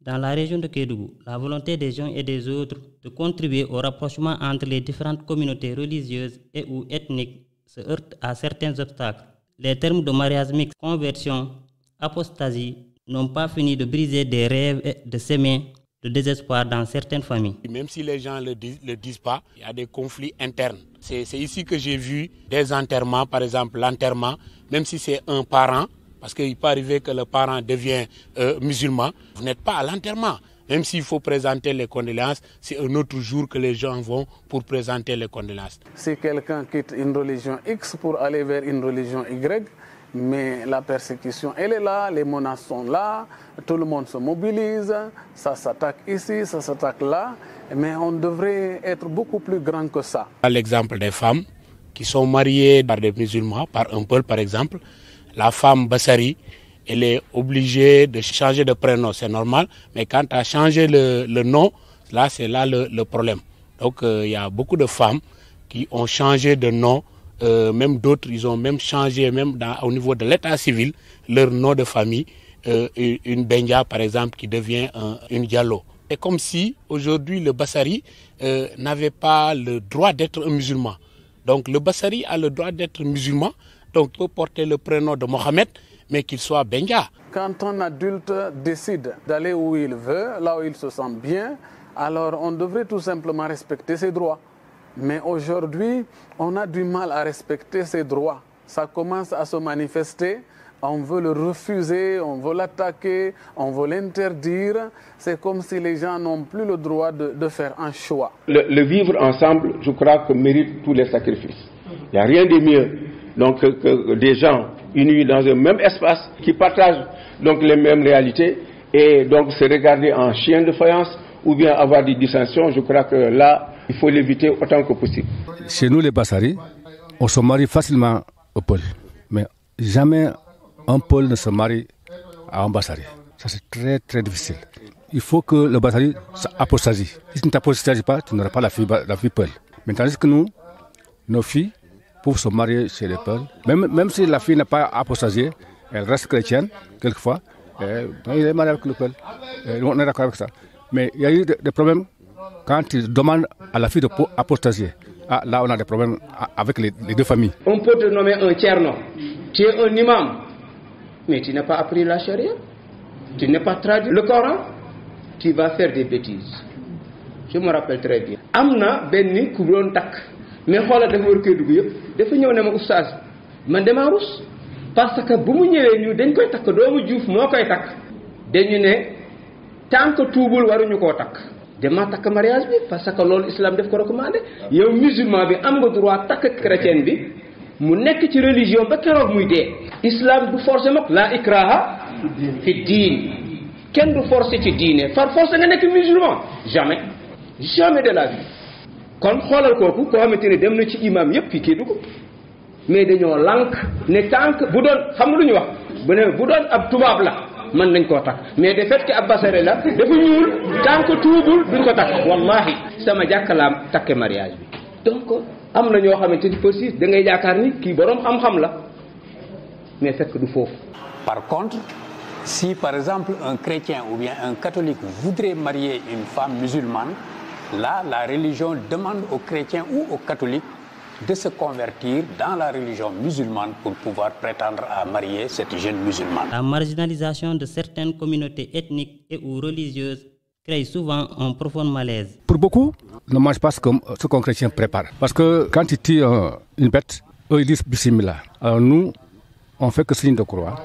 Dans la région de Kédougou, la volonté des uns et des autres de contribuer au rapprochement entre les différentes communautés religieuses et ou ethniques se heurte à certains obstacles. Les termes de mariage mixte, conversion, apostasie n'ont pas fini de briser des rêves et de semer le désespoir dans certaines familles. Même si les gens ne le disent pas, il y a des conflits internes. C'est ici que j'ai vu des enterrements, par exemple l'enterrement, même si c'est un parent, parce qu'il peut arriver que le parent devient musulman, vous n'êtes pas à l'enterrement. Même s'il faut présenter les condoléances, c'est un autre jour que les gens vont pour présenter les condoléances. Si quelqu'un quitte une religion X pour aller vers une religion Y, mais la persécution, elle est là, les menaces sont là, tout le monde se mobilise, ça s'attaque ici, ça s'attaque là, mais on devrait être beaucoup plus grand que ça. L'exemple des femmes qui sont mariées par des musulmans, par un peuple par exemple, la femme Bassari, elle est obligée de changer de prénom, c'est normal, mais quand elle a changé le nom, là c'est là le problème. Donc il y a beaucoup de femmes qui ont changé de nom, même d'autres, ils ont même changé, même au niveau de l'état civil, leur nom de famille, une Benja par exemple qui devient une Diallo. C'est comme si aujourd'hui le Bassari n'avait pas le droit d'être un musulman. Donc le Bassari a le droit d'être musulman, donc il peut porter le prénom de Mohamed, mais qu'il soit Benja. Quand un adulte décide d'aller où il veut, là où il se sent bien, alors on devrait tout simplement respecter ses droits. Mais aujourd'hui, on a du mal à respecter ses droits. Ça commence à se manifester, on veut le refuser, on veut l'attaquer, on veut l'interdire. C'est comme si les gens n'ont plus le droit de faire un choix. Le vivre ensemble, je crois que mérite tous les sacrifices. Il n'y a rien de mieux donc, que des gens unis dans un même espace qui partagent donc les mêmes réalités et donc se regarder en chien de faïence ou bien avoir des dissensions. Je crois que là, il faut l'éviter autant que possible. Chez nous, les Bassari, on se marie facilement au pôle. Mais jamais un pôle ne se marie à un Bassari. Ça, c'est très, très difficile. Il faut que le Bassari s'apostasie. Si tu ne t'apostasies pas, tu n'auras pas la fille pôle. Mais tandis que nous, nos filles, pour se marier chez les peuls, même si la fille n'a pas apostasié, elle reste chrétienne, quelquefois, elle est mariée avec le peul. On est d'accord avec ça. Mais il y a eu des problèmes quand tu demandes à la fille d'apostasier. Ah, là, on a des problèmes avec les deux familles. On peut te nommer un tierno. Tu es un imam, mais tu n'as pas appris la charia. Tu n'as pas traduit le Coran. Tu vas faire des bêtises. Je me rappelle très bien. Amna benni kubron tak. Mais xoolal dafa wër Kédougou yëpp dafa ñëw ne ma oustaz man damaa rus parce que bu mu ñëwee ñu dañ koy takk doomu Juuf moo koy takk dañu ne tant que tuubul waruñu koo takk dama takk mariage bi parce que loolu islam daf ko recommandé yow musulman bi am nga droit takk chrétien bi mu nekk ci religion ba keroog muy dee islam du forcé mag la ikraha fi diin kenn du forcé ci diine far forcé nga nekk musulman jamais de la vie. kon xoolal kooku koo xamante ne dem na ci imam yëpp fii Kédougou mais dañoo lànk ne tànk bu doon xam nga lu ñu wax bu doon ab tubaab la mën nañ koo takk mais de fait que ab Bassari la dafa ñuul tànk ko tuubul duñ ko takk wallahi sama jàkkalaam takke mariage bi. donc am na ñoo xamante ni aussi da ngay yaakaar ni kii borom xam-xam la mais fekk du foofu. Par contre, si par exemple un chrétien ou bien un catholique voudrait marier une femme musulmane, là la religion demande aux chrétiens ou aux catholiques de se convertir dans la religion musulmane pour pouvoir prétendre à marier cette jeune musulmane. La marginalisation de certaines communautés ethniques et ou religieuses crée souvent un profond malaise. Pour beaucoup, ne mange pas ce qu'un chrétien prépare. Parce que quand ils tuent une bête, eux ils disent bismillah. Alors nous, on fait que signe de croix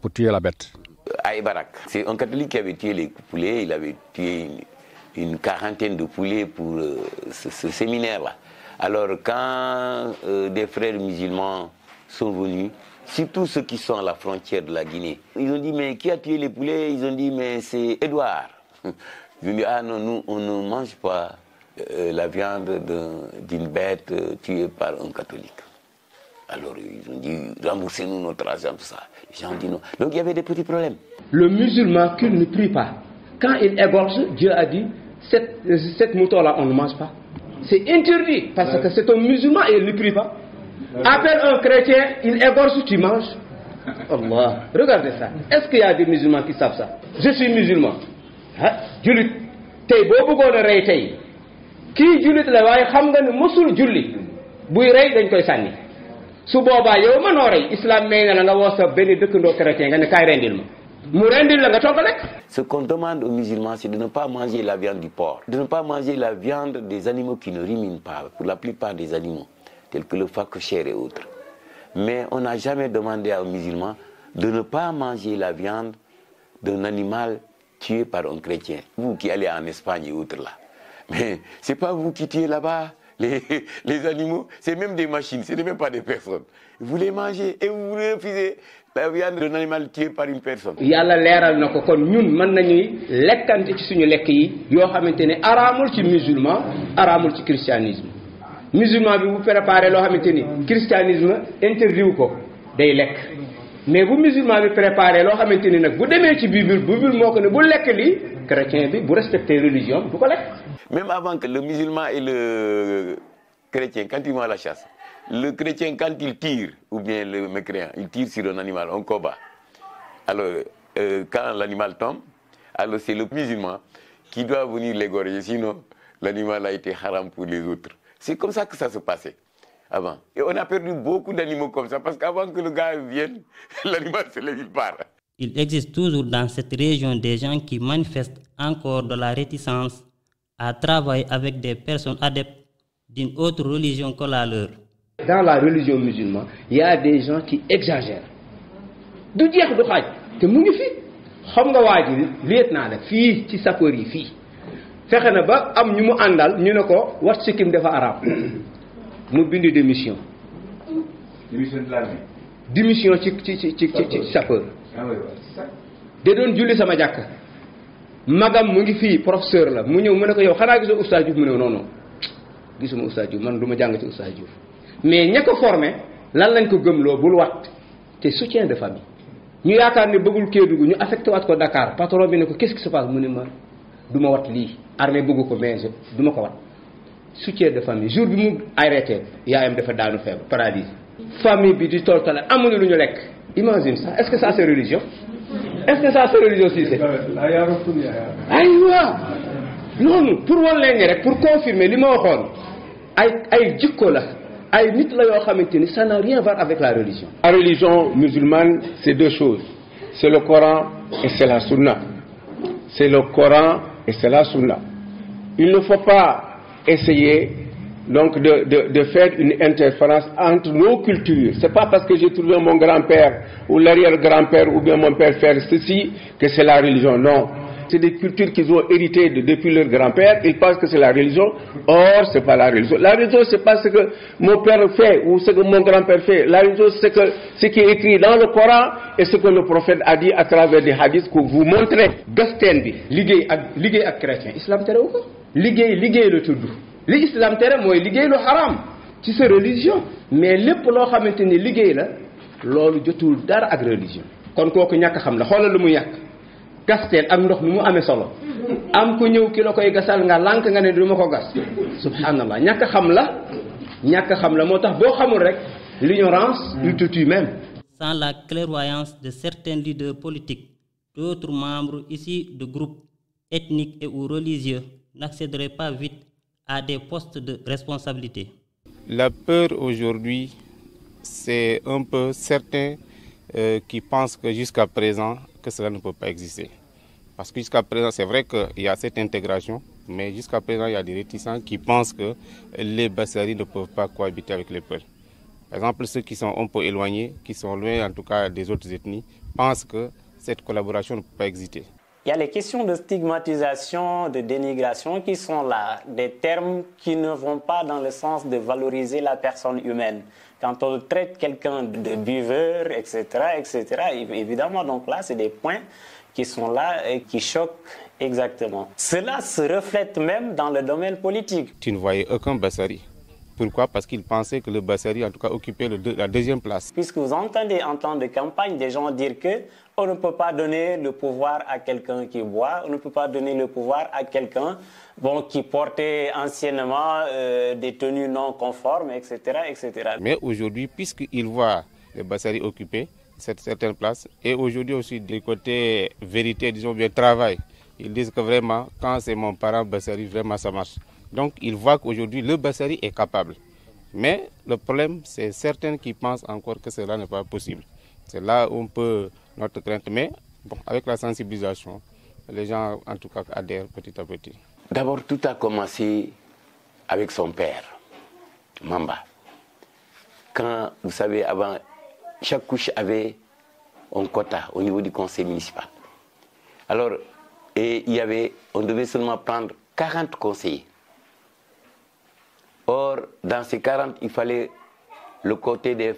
pour tuer la bête. À Ibarak, c'est un catholique qui avait tué les poulets, il avait tué une quarantaine de poulets pour ce séminaire-là. Alors quand des frères musulmans sont venus, surtout ceux qui sont à la frontière de la Guinée, ils ont dit mais qui a tué les poulets? Ils ont dit mais c'est Édouard. Ils ont dit ah non, nous on ne mange pas la viande d'une bête tuée par un catholique. Alors ils ont dit remboursez-nous notre argent, tout ça. Les gens ont dit non. Donc il y avait des petits problèmes. Le musulman qui ne prie pas, quand il égorge, Dieu a dit cette mouton-là on ne mange pas. C'est interdit parce que c'est un musulman et il ne prie pas. Appelle un chrétien, il égorge, tu manges. Allah. Regardez ça. Est-ce qu'il y a des musulmans qui savent ça? Je suis musulman. Julit. Tay bo bëggoon a rey tey kii julit la waaye xam nga ne mosul julli buy rey dañ koy sànni su boobaa yow mënoo rey islam may na la nga woo sa benn dëkkandoo chrétien nga ne kaay rendil ma mu rendil la nga togg lekk. Ce qu'on demande aux musulmans, c'est de ne pas manger la viande du porc, de ne pas manger la viande des animaux qui ne ruminent pas, pour la plupart des animaux, tels que le phacochère et autres. Mais on n'a jamais demandé aux musulmans de ne pas manger la viande d'un animal tué par un chrétien. Vous qui allez en Espagne et autres là, mais c'est pas vous qui tuez là-bas les animaux, c'est même des machines, ce n'est même pas des personnes. Vous les mangez et vous refusez la viande d'un animal tué par une personne. Yàlla leeral na ko kon ñun mën nañuy lekkante ci suñu lekk yi yoo xamante ne araamul ci musulman araamul ci christianisme. Musulman bi bu préparé loo xamante ni christianisme interdit wu ko day lekk mais bu musulman bi préparé loo xamante ni nag bu demee ci bible moo ko ne bu lekk lii chrétien bi bu respecté religion du ko lekk. Même avant que le musulman et le chrétien, quand ils vont à la chasse, le chrétien, quand il tire, ou bien le mécréant, il tire sur un animal, un combat. Alors, quand l'animal tombe, alors c'est le musulman qui doit venir l'égorger, sinon l'animal a été haram pour les autres. C'est comme ça que ça se passait avant. Et on a perdu beaucoup d'animaux comme ça, parce qu'avant que le gars vienne, l'animal se lève, il part. Il existe toujours dans cette région des gens qui manifestent encore de la réticence à travailler avec des personnes adeptes d'une autre religion que la leur. Dans la religion musulmane, il y a des gens qui exagèrent. Du jeex du xaaj te mu ngi fi xam nga waa ji lieutenant la fii ci sapeur yi fii fexe na ba am ñu mu àndal ñu ne ko wat sikkim dafa arab mu bind démission. Démission de l'armée. Démission ci sapeur. da doon julli sama jàkk magam mu ngi fii professeur la mu ñëw mu ne ko yow xanaa gisoo Oustaz Diouf mu ne non non gisuma Oustaz Diouf man du ma jàng ci Oustaz Diouf mais ña ko formé lan lañ ko gëmloo bul wat te soutien de famille ñu yaakaar ne bëggul Kédougou ñu affecté waat ko Dakar patron bi ne ko qu'est-ce qui se passe mu ne ma du ma wat lii armée bëgg ko mais du ma ko wat soutien de famille jour bi mu arrêté yaayam dafa daanu feebar paralysé famille bi di toltale amuñu lu ñu lekk imagine ça est-ce que ça c'est religion est-ce que ça c'est religion si c'est aywa noonu pour wan leen rek pour confirmer li ma waxoon ay jikko la ay nit la yoo xamante ni ça n'a rien à voir avec la religion. La religion musulmane c'est deux choses, c'est le Coran et c'est la Sunna. C'est le Coran et c'est la Sunna. Il ne faut pas essayer donc de faire une interférence entre nos cultures. C'est pas parce que j'ai trouvé mon grand-père ou l'arrière-grand-père ou bien mon père faire ceci que c'est la religion. Non. C'est des cultures qu'ils ont héritées depuis leur grand-père. Ils pensent que c'est la religion. Or, c'est pas la religion. La religion, c'est pas ce que mon père fait ou ce que mon grand-père fait. La religion, c'est ce qui est écrit dans le Coran et ce que le prophète a dit à travers des hadiths que vous montrez. Gasten bi liggéey ak chrétien islam tere wu ko liggéey la tudd li islam tere mooy liggéey lu haram ci sa religion mais lépp loo xamante ni liggéey la loolu jotul dara ak religion kon kooku ñàkk xam la xoolal lu mu yàq gastel ak ndox nu mu amé solo am ko ñew ki la koy gassal nga lank nga ne duma ko gas subhanallah ñaka xam la motax bo xamul rek l'ignorance il te tue même. Sans la clairvoyance de certains leaders politiques, d'autres membres issus de groupes ethniques et ou religieux n'accéderaient pas vite à des postes de responsabilité. La peur aujourd'hui, c'est un peu certains qui pensent que jusqu'à présent, que cela ne peut pas exister. Parce que jusqu'à présent, c'est vrai qu'il y a cette intégration, mais jusqu'à présent, il y a des réticents qui pensent que les Bassaris ne peuvent pas cohabiter avec les Peuls. Par exemple, ceux qui sont un peu éloignés, qui sont loin en tout cas des autres ethnies, pensent que cette collaboration ne peut pas exister. Il y a les questions de stigmatisation, de dénigration qui sont là, des termes qui ne vont pas dans le sens de valoriser la personne humaine. Quand on traite quelqu'un de buveur, etc., évidemment, donc là, c'est des points qui sont là et qui choquent exactement. Cela se reflète même dans le domaine politique. Tu ne voyais aucun Bassari. Pourquoi? Parce qu'ils pensaient que le Bassari, en tout cas, occupait la deuxième place. Puisque vous entendez en temps de campagne des gens dire qu'on ne peut pas donner le pouvoir à quelqu'un qui boit, on ne peut pas donner le pouvoir à quelqu'un qui portait anciennement des tenues non conformes, etc. Mais aujourd'hui, puisqu'ils voient le Bassari occuper certaines places, et aujourd'hui aussi du côté vérité, disons bien travail, ils disent que vraiment, quand c'est mon parent Bassari, vraiment ça marche. Donc, ils voient qu'aujourd'hui, le Bassari est capable. Mais le problème, c'est certains qui pensent encore que cela n'est pas possible. C'est là où on peut notre crainte. Mais bon, avec la sensibilisation, les gens, en tout cas, adhèrent petit à petit. D'abord, tout a commencé avec son père, Mamba. Quand, vous savez, avant, chaque couche avait un quota au niveau du conseil municipal. Alors, on devait seulement prendre 40 conseillers. Or, dans ces 40, il fallait le quota des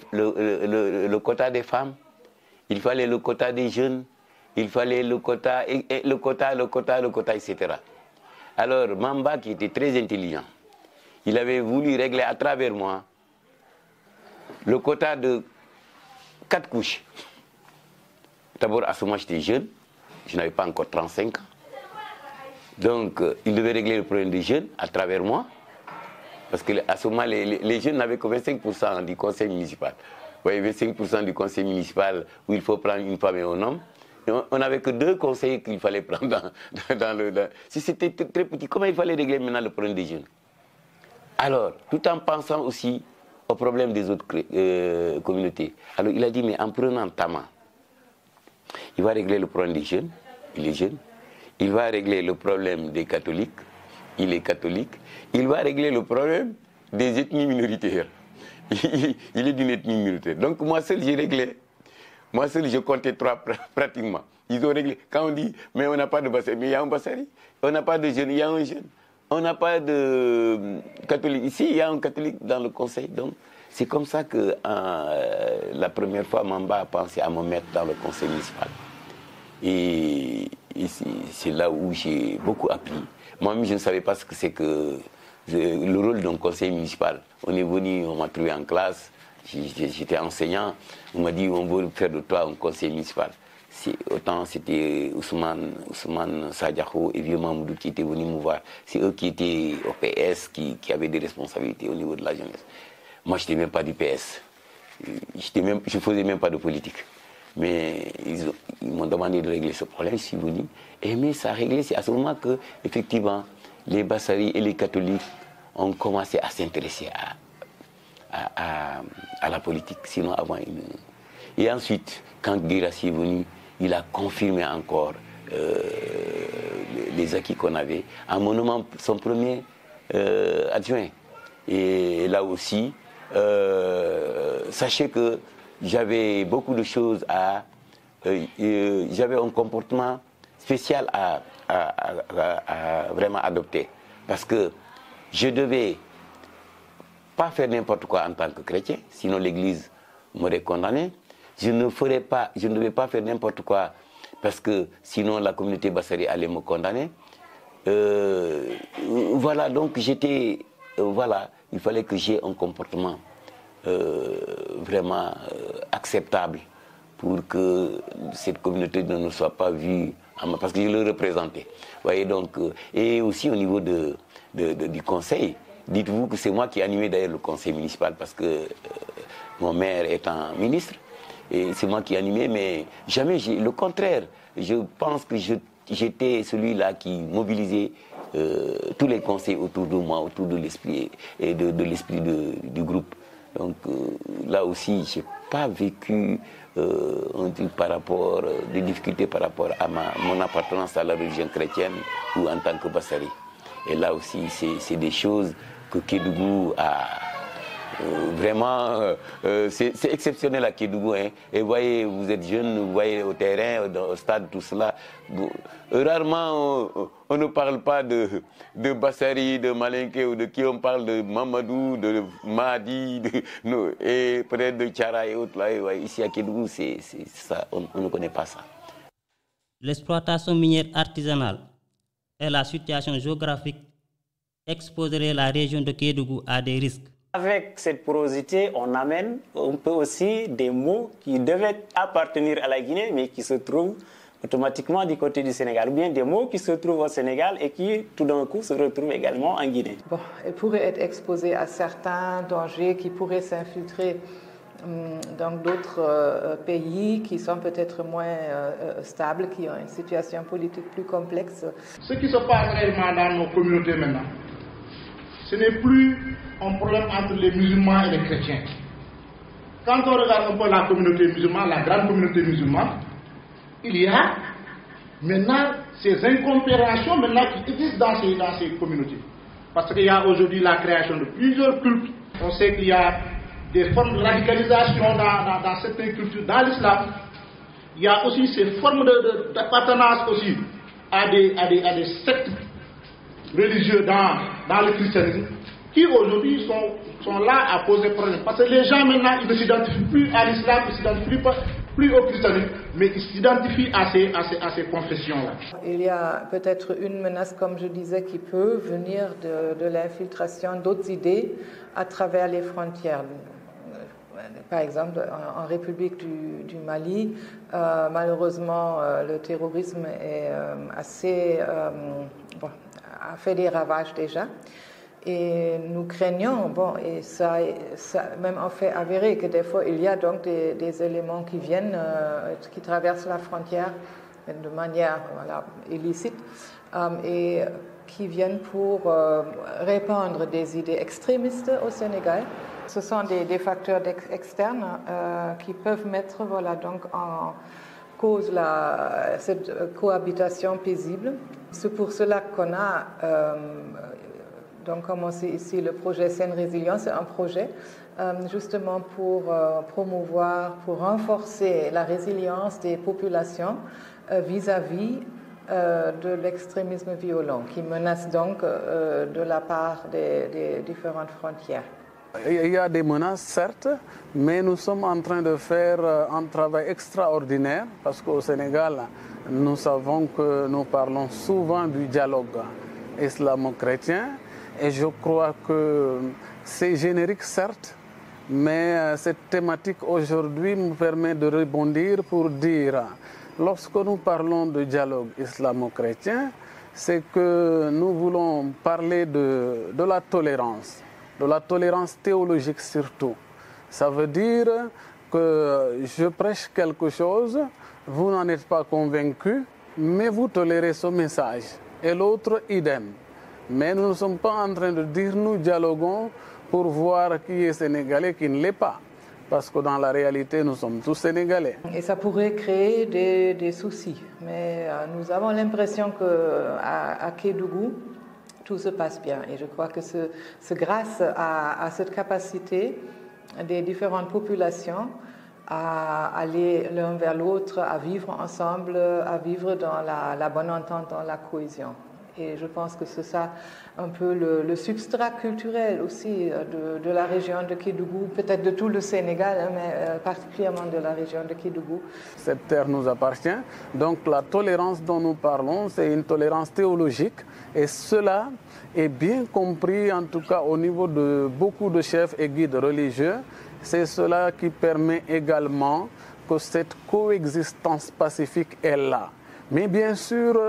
femmes, il fallait le quota des jeunes, il fallait le quota, etc. Alors, Mamba, qui était très intelligent, il avait voulu régler à travers moi le quota de 4 couches. D'abord, à ce moment, j'étais jeune, je n'avais pas encore 35 ans. Donc, il devait régler le problème des jeunes à travers moi. Parce qu'à ce moment, les jeunes n'avaient que 25% du conseil municipal. Vous voyez, 25% du conseil municipal où il faut prendre une femme et un homme. Et on n'avait que 2 conseillers qu'il fallait prendre Si c'était très petit, comment il fallait régler maintenant le problème des jeunes? Alors, tout en pensant aussi au problème des autres communautés. Alors, il a dit, mais en prenant Tama, il va régler le problème des jeunes, il est jeune. Il va régler le problème des catholiques, il est catholique. Il va régler le problème des ethnies minoritaires. Il est d'une ethnie minoritaire. Donc moi seul, j'ai réglé. Moi seul, je comptais 3 pratiquement. Ils ont réglé. Quand on dit, mais on n'a pas de Bassari, mais il y a un Bassari. On n'a pas de jeune, il y a un jeune. On n'a pas de catholique. Ici, il y a un catholique dans le conseil. Donc c'est comme ça que la première fois, Mamba a pensé à me mettre dans le conseil municipal. Et c'est là où j'ai beaucoup appris. Moi-même, je ne savais pas ce que c'est que le rôle d'un conseil municipal. On est venu, on m'a trouvé en classe, j'étais enseignant, on m'a dit on veut faire de toi un conseil municipal. Autant c'était Ousmane Sadiako et Vieux Mamoudou qui étaient venus me voir. C'est eux qui étaient au PS, qui avaient des responsabilités au niveau de la jeunesse. Moi, je n'étais même pas du PS. Je ne faisais même pas de politique. Mais ils m'ont demandé de régler ce problème, je suis venu. Mais ça a réglé, c'est à ce moment que, effectivement, les Bassaris et les catholiques ont commencé à s'intéresser à la politique. Sinon, avant, Et ensuite, quand Guirassy est venu, il a confirmé encore les acquis qu'on avait en me nommant son premier adjoint. Et là aussi, sachez que j'avais beaucoup de choses j'avais un comportement spécial à vraiment adopter. Parce que je ne devais pas faire n'importe quoi en tant que chrétien, sinon l'Église m'aurait condamné. Je ne devais pas faire n'importe quoi parce que sinon la communauté Bassari allait me condamner. Voilà, donc il fallait que j'aie un comportement vraiment acceptable pour que cette communauté ne soit pas vue parce que je le représentais. Vous voyez, donc, et aussi au niveau du conseil, dites-vous que c'est moi qui ai animé d'ailleurs le conseil municipal parce que mon maire est un ministre et c'est moi qui ai animé, mais jamais le contraire. Je pense que j'étais celui-là qui mobilisait tous les conseils autour de moi, autour de l'esprit et de l'esprit du groupe. Donc là aussi, je n'ai pas vécu par rapport, des difficultés par rapport à mon appartenance à la religion chrétienne ou en tant que Bassari. Et là aussi, c'est des choses que Kédougou a vraiment... c'est exceptionnel à Kédougou. Hein. Et vous voyez, vous êtes jeune, vous voyez au terrain, au stade, tout cela. Rarement, on ne parle pas de Bassari, de Malinké ou de qui, on parle de Mamadou, de Mahdi, et peut-être de Tchara et autres. Là, et ouais, ici à Kédougou, c'est ça, on ne connaît pas ça. L'exploitation minière artisanale et la situation géographique exposerait la région de Kédougou à des risques. Avec cette porosité, on amène un peu aussi des mots qui devaient appartenir à la Guinée, mais qui se trouvent automatiquement du côté du Sénégal, ou bien des mots qui se trouvent au Sénégal et qui, tout d'un coup, se retrouvent également en Guinée. Bon, elle pourrait être exposée à certains dangers qui pourraient s'infiltrer dans d'autres pays qui sont peut-être moins stables, qui ont une situation politique plus complexe. Ce qui se passe réellement dans nos communautés maintenant, ce n'est plus un problème entre les musulmans et les chrétiens. Quand on regarde un peu la communauté musulmane, la grande communauté musulmane, il y a maintenant ces incompréhensions maintenant qui existent dans ces communautés. Parce qu'il y a aujourd'hui la création de plusieurs cultes. On sait qu'il y a des formes de radicalisation dans certaines cultures, dans l'islam. Il y a aussi ces formes d'appartenance aussi à des sectes religieux dans le christianisme, qui aujourd'hui sont là à poser problème. Parce que les gens maintenant, ils ne s'identifient plus à l'islam, ils ne s'identifient plus au christianisme, mais ils s'identifient à ces confessions-là. Il y a peut-être une menace, comme je disais, qui peut venir de l'infiltration d'autres idées à travers les frontières. Par exemple, en République du Mali, malheureusement, le terrorisme est a fait des ravages déjà. Et nous craignons, et ça même en fait avéré, que des fois il y a donc des éléments qui viennent, qui traversent la frontière de manière illicite et qui viennent pour répandre des idées extrémistes au Sénégal. Ce sont des facteurs externes qui peuvent mettre donc en cause cette cohabitation paisible. C'est pour cela qu'on a donc commencé ici le projet Saine Résilience. C'est un projet justement pour promouvoir, pour renforcer la résilience des populations vis-à-vis de l'extrémisme violent qui menace donc de la part des différentes frontières. Il y a des menaces, certes, mais nous sommes en train de faire un travail extraordinaire parce qu'au Sénégal, nous savons que nous parlons souvent du dialogue islamo-chrétien et je crois que c'est générique, certes, mais cette thématique aujourd'hui me permet de rebondir pour dire, lorsque nous parlons de dialogue islamo-chrétien, c'est que nous voulons parler de la tolérance théologique surtout. Ça veut dire que je prêche quelque chose, vous n'en êtes pas convaincu, mais vous tolérez ce message. Et l'autre, idem. Mais nous ne sommes pas en train de dire nous dialoguons pour voir qui est sénégalais, qui ne l'est pas. Parce que dans la réalité, nous sommes tous sénégalais. Et ça pourrait créer des soucis. Mais nous avons l'impression qu'à Kédougou, tout se passe bien. Et je crois que c'est grâce à cette capacité des différentes populations à aller l'un vers l'autre, à vivre ensemble, à vivre dans la bonne entente, dans la cohésion. Et je pense que c'est ça un peu le substrat culturel aussi de la région de Kédougou, peut-être de tout le Sénégal, mais particulièrement de la région de Kédougou. Cette terre nous appartient. Donc la tolérance dont nous parlons, c'est une tolérance théologique. Et cela est bien compris, en tout cas au niveau de beaucoup de chefs et guides religieux. C'est cela qui permet également que cette coexistence pacifique est là. Mais bien sûr,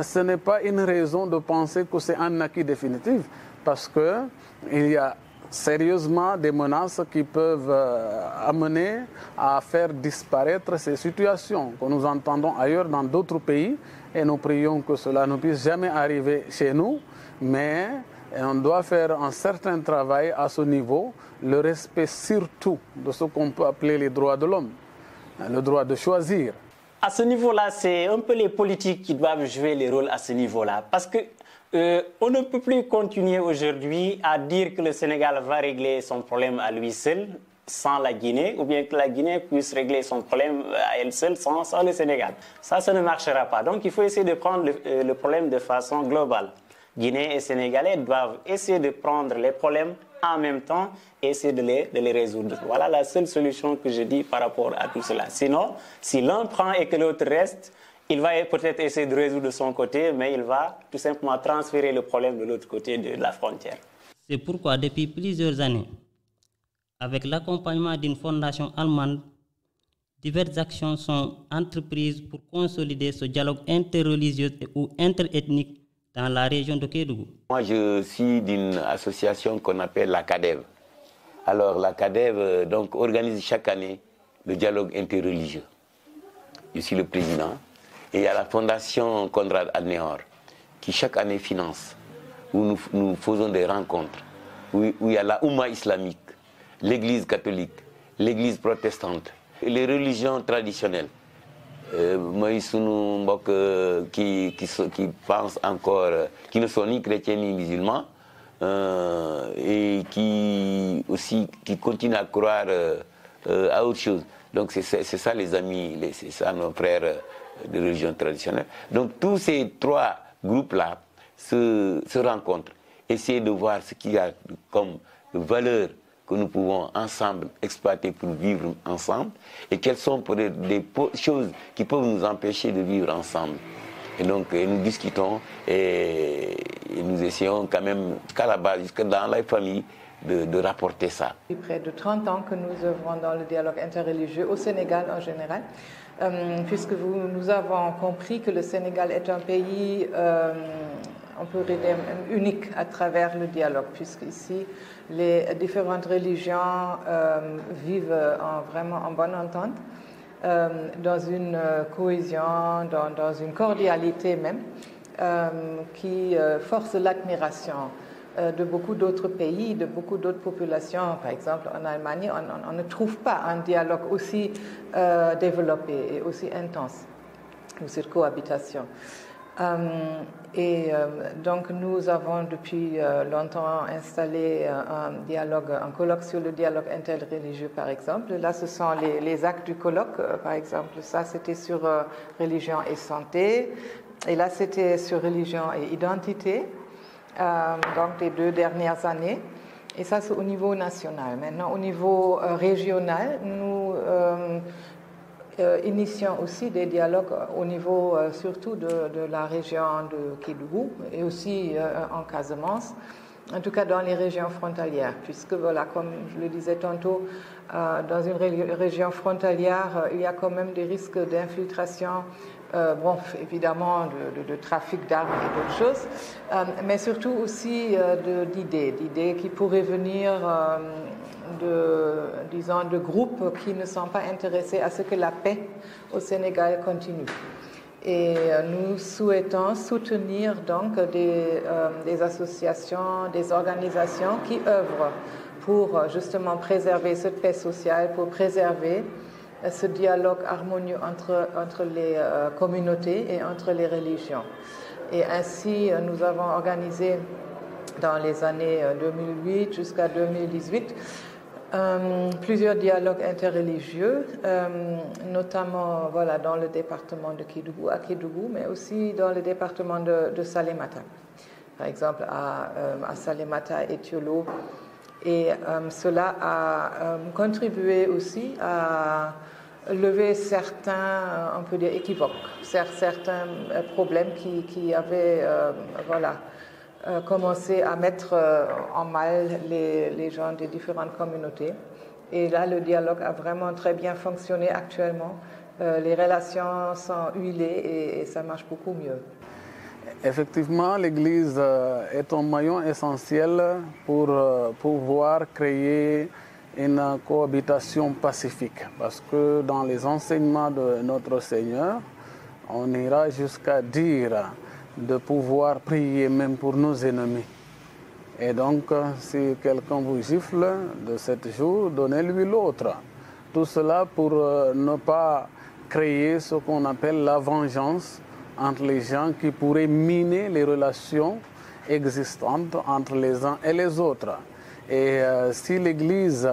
ce n'est pas une raison de penser que c'est un acquis définitif, parce qu'il y a sérieusement des menaces qui peuvent amener à faire disparaître ces situations que nous entendons ailleurs dans d'autres pays, et nous prions que cela ne puisse jamais arriver chez nous, mais on doit faire un certain travail à ce niveau, le respect surtout de ce qu'on peut appeler les droits de l'homme, le droit de choisir. À ce niveau-là, c'est un peu les politiques qui doivent jouer les rôles à ce niveau-là. Parce que on ne peut plus continuer aujourd'hui à dire que le Sénégal va régler son problème à lui seul, sans la Guinée, ou bien que la Guinée puisse régler son problème à elle seule sans le Sénégal. Ça ne marchera pas. Donc il faut essayer de prendre le problème de façon globale. Guinéens et Sénégalais doivent essayer de prendre les problèmes en même temps et essayer de les résoudre. Voilà la seule solution que je dis par rapport à tout cela. Sinon, si l'un prend et que l'autre reste, il va peut-être essayer de résoudre de son côté, mais il va tout simplement transférer le problème de l'autre côté de la frontière. C'est pourquoi depuis plusieurs années, avec l'accompagnement d'une fondation allemande, diverses actions sont entreprises pour consolider ce dialogue interreligieux ou interethnique dans la région de Kédougou. Moi, je suis d'une association qu'on appelle la CADEV. Alors, la CADEV donc, organise chaque année le dialogue interreligieux. Je suis le président. Et il y a la fondation Konrad Adenauer qui chaque année finance, où nous faisons des rencontres, où il y a la Oumma islamique, l'église catholique, l'église protestante, et les religions traditionnelles. Qui pensent encore, qui ne sont ni chrétiens ni musulmans, et qui continuent à croire à autre chose. Donc c'est ça les amis, c'est ça nos frères de religion traditionnelle. Donc tous ces trois groupes-là se rencontrent, essayer de voir ce qu'il y a comme valeur que nous pouvons ensemble exploiter pour vivre ensemble et quelles sont des choses qui peuvent nous empêcher de vivre ensemble. Et donc nous discutons et nous essayons quand même jusqu'à la base, jusqu'à dans la famille, de rapporter ça. Depuis près de 30 ans que nous œuvrons dans le dialogue interreligieux au Sénégal en général, puisque nous avons compris que le Sénégal est un pays, on peut dire, unique à travers le dialogue, puisqu'ici, les différentes religions vivent vraiment en bonne entente, dans une cohésion, dans une cordialité même, qui force l'admiration de beaucoup d'autres pays, de beaucoup d'autres populations. Par exemple, en Allemagne, on ne trouve pas un dialogue aussi développé et aussi intense, ou cette cohabitation. Donc nous avons depuis longtemps installé un colloque sur le dialogue interreligieux par exemple. Là ce sont les actes du colloque, par exemple ça c'était sur religion et santé, et là c'était sur religion et identité, donc les 2 dernières années, et ça c'est au niveau national. Maintenant au niveau régional, nous initions aussi des dialogues au niveau surtout de la région de Kédougou et aussi en Casamance, en tout cas dans les régions frontalières, puisque voilà, comme je le disais tantôt, dans une région frontalière, il y a quand même des risques d'infiltration, bon, évidemment de trafic d'armes et d'autres choses, mais surtout aussi d'idées qui pourraient venir de groupes qui ne sont pas intéressés à ce que la paix au Sénégal continue. Et nous souhaitons soutenir donc des associations, des organisations qui œuvrent pour justement préserver cette paix sociale, pour préserver ce dialogue harmonieux entre les communautés et entre les religions. Et ainsi, nous avons organisé dans les années 2008 jusqu'à 2018 plusieurs dialogues interreligieux, notamment voilà, dans le département de Kédougou, à Kédougou, mais aussi dans le département de Salémata. Par exemple, à Salémata et Thiolo. Et cela a contribué aussi à lever certains, on peut dire, équivoques, certains problèmes qui avaient commencé à mettre en mal les gens des différentes communautés. Et là, le dialogue a vraiment très bien fonctionné actuellement. les relations sont huilées et ça marche beaucoup mieux. Effectivement, l'Église est un maillon essentiel pour pouvoir créer une cohabitation pacifique. Parce que dans les enseignements de notre Seigneur, on ira jusqu'à dire de pouvoir prier même pour nos ennemis. Et donc, si quelqu'un vous gifle de 7 jours, donnez-lui l'autre. Tout cela pour ne pas créer ce qu'on appelle la vengeance entre les gens qui pourraient miner les relations existantes entre les uns et les autres. Et si l'Église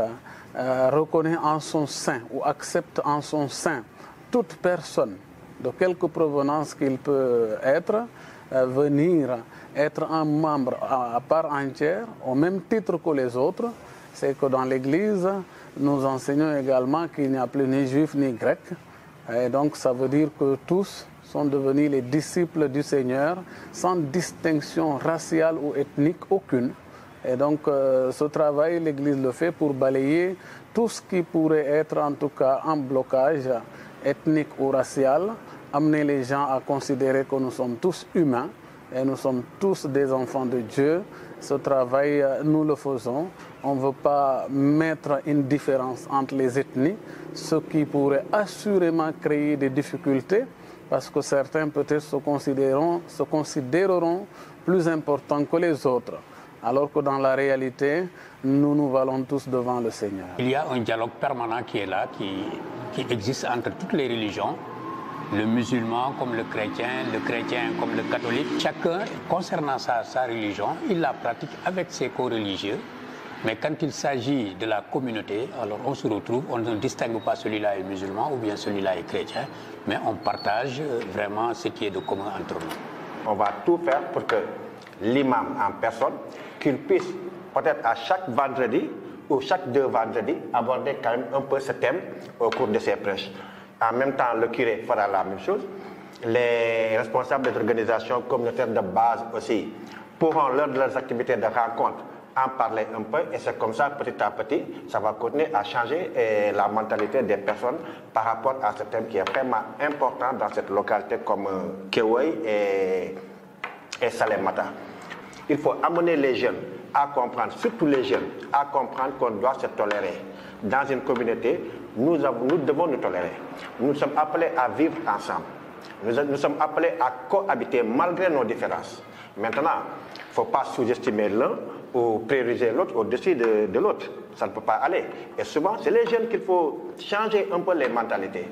reconnaît en son sein ou accepte en son sein toute personne, de quelque provenance qu'il peut être, venir être un membre à part entière, au même titre que les autres, c'est que dans l'Église, nous enseignons également qu'il n'y a plus ni juifs ni grecs. Et donc ça veut dire que tous sont devenus les disciples du Seigneur sans distinction raciale ou ethnique aucune. Et donc ce travail, l'Église le fait pour balayer tout ce qui pourrait être en tout cas un blocage ethnique ou racial, amener les gens à considérer que nous sommes tous humains et nous sommes tous des enfants de Dieu. Ce travail, nous le faisons. On ne veut pas mettre une différence entre les ethnies, ce qui pourrait assurément créer des difficultés, parce que certains peut-être se considéreront plus importants que les autres, alors que dans la réalité, nous nous valons tous devant le Seigneur. Il y a un dialogue permanent qui est là, qui existe entre toutes les religions, le musulman comme le chrétien comme le catholique. Chacun, concernant sa religion, il la pratique avec ses co-religieux. Mais quand il s'agit de la communauté, alors on se retrouve, on ne distingue pas celui-là est musulman ou bien celui-là est chrétien, mais on partage vraiment ce qui est de commun entre nous. On va tout faire pour que l'imam en personne, qu'il puisse peut-être à chaque vendredi ou chaque 2 vendredis aborder quand même un peu ce thème au cours de ses prêches. En même temps, le curé fera la même chose. Les responsables des organisations communautaires de base aussi pourront, lors de leurs activités de rencontre, en parler un peu, et c'est comme ça, petit à petit, ça va continuer à changer la mentalité des personnes par rapport à ce thème qui est vraiment important dans cette localité comme Keway et Salemata. Il faut amener les jeunes à comprendre, surtout les jeunes, à comprendre qu'on doit se tolérer. Dans une communauté, nous devons nous tolérer. Nous sommes appelés à vivre ensemble. Nous sommes appelés à cohabiter malgré nos différences. Maintenant, il ne faut pas sous-estimer l'un ou prioriser l'autre au-dessus de l'autre. Ça ne peut pas aller. Et souvent, c'est les jeunes qu'il faut changer un peu les mentalités.